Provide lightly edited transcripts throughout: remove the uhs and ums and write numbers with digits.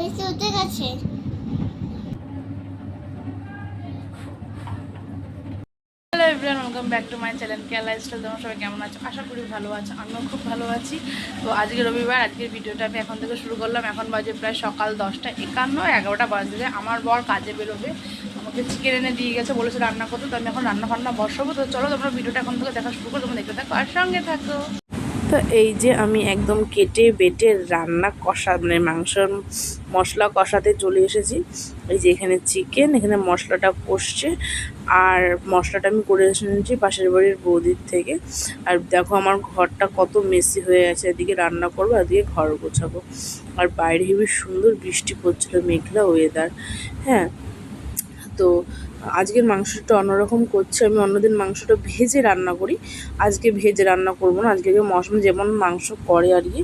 এসে উঠে গেছে। Hello everyone, welcome back to my channel care lifestyle. তোমরা সবাই কেমন আছো? আশা করি ভালো আছো, আমিও খুব ভালো আছি। তো আজকে রবিবার, আজকের ভিডিওটা আমি এখন থেকে শুরু করলাম। এখন বাজে প্রায় সকাল 10:51, 11টা বাজে। আমার বর কাজে বেরোবে, আমাকে চিকেন এনে দিয়ে গেছে, বলেছে রান্না করতে। তো আমি এখন রান্না বসাবো। তো চলো তোমরা ভিডিওটা এখন থেকে দেখা শুরু করো, তোমরা দেখতে থাকো আর সঙ্গে থাকো। তো এই যে আমি একদম কেটে বেটে রান্না কষা মানে মাংসর মশলা কষাতে চলে এসেছি। এই যে এখানে চিকেন, এখানে মশলাটা কষছে। আর মশলাটা আমি করে এসেছি পাশের বাড়ির বৌদির থেকে। আর দেখো আমার ঘরটা কত মেসি হয়ে আছে, এদিকে রান্না করবো, এদিকে ঘর গোছাবো। আর বাইরে হেবি সুন্দর বৃষ্টি পড়ছিল, মেঘলা ওয়েদার। হ্যাঁ, তো আজকের মাংসটা অন্যরকম করছে। আমি অন্যদিন মাংসটা ভেজে রান্না করি, আজকে ভেজে রান্না করবো না। আজকে মশলা যেমন মাংস করে আর কি,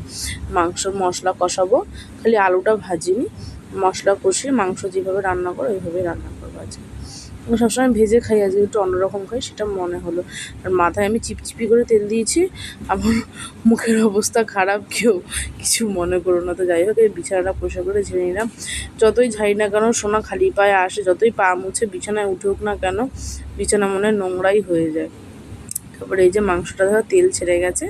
মাংসর মশলা কষাবো, খালি আলুটা ভাজিনি, মশলা কষিয়ে মাংস যেভাবে রান্না করো ওইভাবে রান্না করবো আজকে। আমি সবসময় ভেজে খাই, আজকে একটু অন্যরকম খাই, সেটা মনে হলো। আর মাথায় আমি চিপচিপি করে তেল দিয়েছি, আমার মুখের অবস্থা খারাপ, কেউ কিছু মনে করো না। তো যাই হোক, এই বিছানাটা পরিষ্কার করে ঝেড়ে নিলাম। যতই ঝাড়ি না কেন সোনা খালি পায়ে আসে, যতই পা মুছে বিছানায় উঠুক না কেন, বিছানা মনে হয় নোংরাই হয়ে যায়। তারপরে এই যে মাংসটা ধরো তেল ছেড়ে গেছে,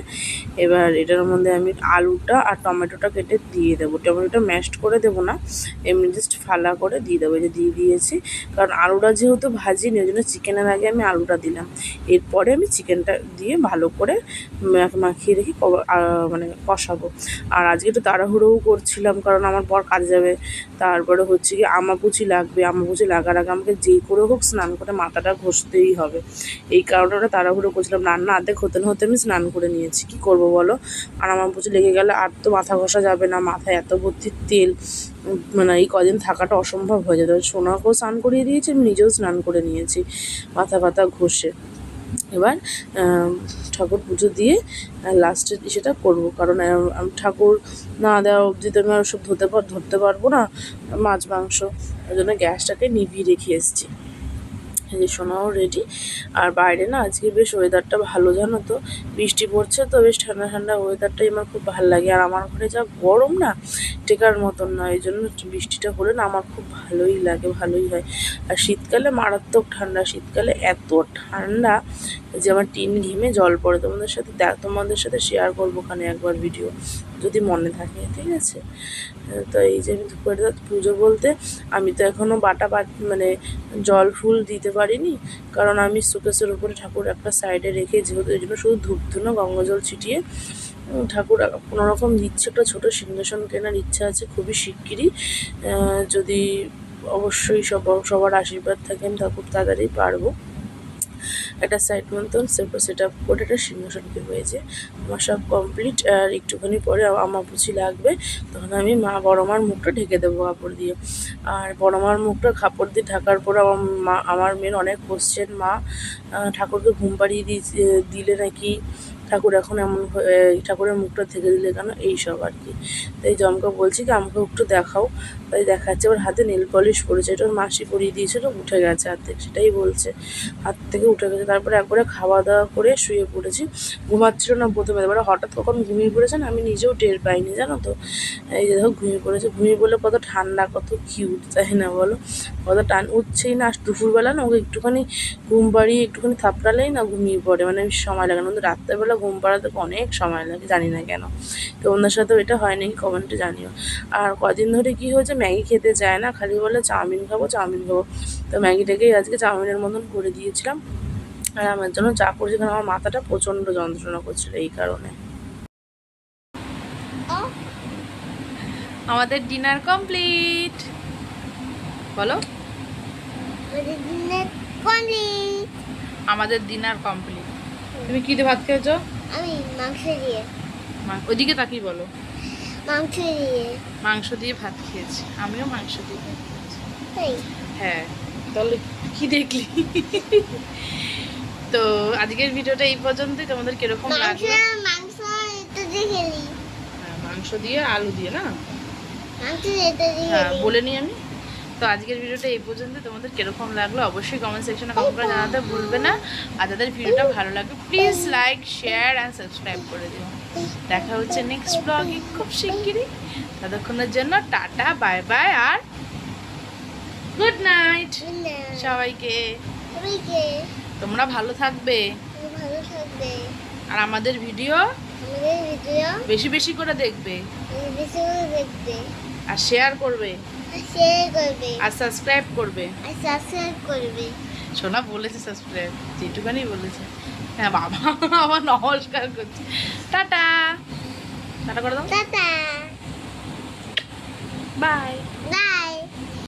এবার এটার মধ্যে আমি আলুটা আর টমেটোটা কেটে দিয়ে দেবো। টমেটোটা ম্যাশড করে দেবো না, এমনি জাস্ট ফালা করে দিয়ে দেবো। এই যে দিয়ে দিয়েছি, কারণ আলুটা যেহেতু ভাজিনি, ওই জন্য চিকেনের আগে আমি আলুটা দিলাম। এরপরে আমি চিকেনটা দিয়ে ভালো করে মাখিয়ে রেখে মানে কষাবো। আর আজকে একটু তাড়াহুড়োও করছিলাম, কারণ আমার বর কাজে যাবে। তারপরে হচ্ছে কি আমাপুচি লাগবে, আমাপুচি লাগার আগে আমাকে যেই করে হোক স্নান করে মাথাটা ঘষতেই হবে। এই কারণে ওটা তাড়াহুড়ো করছিলাম। রান্না অর্ধেক হতে না হতে আমি স্নান করে নিয়েছি, কি করব বলো। আর আমার পুজো লেগে গেলে আর তো মাথা ঘষা যাবে না, মাথায় এত ভর্তি তেল, মানে এই কদিন থাকাটা অসম্ভব হয়ে যেত। সোনাকেও স্নান করিয়ে দিয়েছি, আমি নিজেও স্নান করে নিয়েছি মাথা ফাথা ঘষে। এবার ঠাকুর পুজো দিয়ে লাস্টে সেটা করবো, কারণ আমি ঠাকুর না দেওয়া অবধি তো আমি আর সব ধরতে পারবো না মাছ মাংস। ওই জন্য গ্যাসটাকে নিভিয়ে রেখে এসেছি। এই যে সোনাও রেডি। আর বাইরে না আজকে বেশ ওয়েদারটা ভালো, জানো তো, বৃষ্টি পড়ছে, তো বেশ ঠান্ডা ঠান্ডা ওয়েদারটাই আমার খুব ভালো লাগে। আর আমার ঘরে যা গরম না, টেকার মতন না, এই জন্য বৃষ্টিটা হলে না আমার খুব ভালোই লাগে, ভালোই হয়। আর শীতকালে মারাত্মক ঠান্ডা, শীতকালে এত ঠান্ডা যে আমার টিন ঘেমে জল পড়ে। তোমাদের সাথে শেয়ার করবো ওখানে একবার ভিডিও, যদি মনে থাকে, ঠিক আছে। তো এই যে আমি দুপুরে পুজো বলতে আমি তো এখনও মানে জল ফুল দিতে পারিনি, কারণ আমি শোকেসের উপরে ঠাকুর একটা সাইডে রেখে, যেহেতু এই জন্য শুধু ধূপ ধুনো গঙ্গা জল ছিটিয়ে ঠাকুর কোনোরকম দিচ্ছে। একটা ছোটো সিংহাসন কেনার ইচ্ছা আছে খুবই শিগগিরই, যদি অবশ্যই সবার আশীর্বাদ থাকে আমি ঠাকুর তাড়াতাড়ি পারবো। একটা সাইড মতন সেট আপ করে একটা সিংহাসন হয়েছে। আমার সব কমপ্লিট। আর একটুখানি পরে আমার পুচি লাগবে, তখন আমি বড় মার মুখটা ঢেকে দেবো কাপড় দিয়ে। আর বড় মার মুখটা কাপড় দিয়ে ঢাকার পর আমার মেয়ের অনেক কোশ্চেন, মা ঠাকুরকে ঘুম পাড়িয়ে দিলে নাকি, ঠাকুর এখন এমন ঠাকুরের মুখটা থেকে দিলে কেন, এইসব আর কি। তাই জমকা বলছি কি আমাকে একটু দেখাও, তাই দেখাচ্ছে। ওর হাতে নেল পলিশ করেছে, এটা ওর মাসি পরিয়ে দিয়েছিল, উঠে গেছে হাত থেকে, সেটাই বলছে, হাত থেকে উঠে গেছে। তারপরে একবারে খাওয়া দাওয়া করে শুয়ে পড়েছি। ঘুমাচ্ছিল না প্রথমে, এবারে হঠাৎ কখন ঘুমিয়ে পড়েছে না, আমি নিজেও টের পাইনি, জানো তো। এই যে দেখো ঘুমিয়ে পড়েছে, ঘুমিয়ে পড়লে কত ঠান্ডা, কত কিউট, তাই না বলো। কত উঠছেই না। দুপুরবেলা না ওকে একটুখানি ঘুম পাড়িয়ে একটুখানি থাপড়ালেই না ঘুমিয়ে পড়ে, মানে সময় লাগে না। কিন্তু রাত্রেবেলা ঘুম পাড়াতে অনেক সময় লাগে, জানি না কেন। তো ওনার সাথেও এটা হয় নাকি কমেন্টে জানিও। আর কদিন ধরে কি হয়েছে, ম্যাগি খেতে চায় না, খালি বলে চাউমিন খাবো চাউমিন খাবো। তো ম্যাগিটাকেই আজকে চাউমিনের মতন করে দিয়েছিলাম। আর আমার জন্য চা করছি, কারণ আমার মাথাটা প্রচণ্ড যন্ত্রণা করছিল এই কারণে। আমাদের ডিনার কমপ্লিট, বলো। আমাদের ডিনার কমপ্লিট। তুমি কি দিয়ে ভাত খেয়েছো? আমি মাংস দিয়ে। ওইদিকে তাকিয়ে বলো। মাংস দিয়ে। মাংস দিয়ে ভাত খেয়েছি, আমিও মাংস দিয়ে ভাত খেয়েছি। হ্যাঁ, তাহলে কি দেখলি? তো আজকের ভিডিওটা এই পর্যন্তই। তোমাদের কিরকম লাগলো? মাংস এটা দিয়ে খেলি। হ্যাঁ, মাংস দিয়ে আলু দিয়ে না, মাংস এটা দিয়ে হ্যাঁ বলে নিই আমি। তো আজকের ভিডিওটা এই পর্যন্ত। তোমাদের কিরকম লাগলো অবশ্যই কমেন্ট সেকশনে কমেন্ট করে জানাতে ভুলবে না। আর যাদের ভিডিওটা ভালো লাগে please like, share and subscribe করে দিও। দেখা হচ্ছে নেক্সট ব্লগে খুব শিগগিরই। ততক্ষণের জন্য টাটা, বাই বাই আর গুড নাইট সবাইকে। সবাইকে তোমরা ভালো থাকবে ভালো থাকবে। আর আমাদের ভিডিও আমাদের ভিডিও বেশি বেশি করে দেখবে বেশি করে দেখবে আর শেয়ার করবে আর শেয়ার করবে আর সাবস্ক্রাইব করবে। আর সাবস্ক্রাইব করবে। সোনা বলেছে সাবস্ক্রাইব, যেটুকানি বলেছে। হ্যাঁ বাবা আমার নমস্কার করছে। টাটা টাটা করে দাও, টাটা বাই। বাই।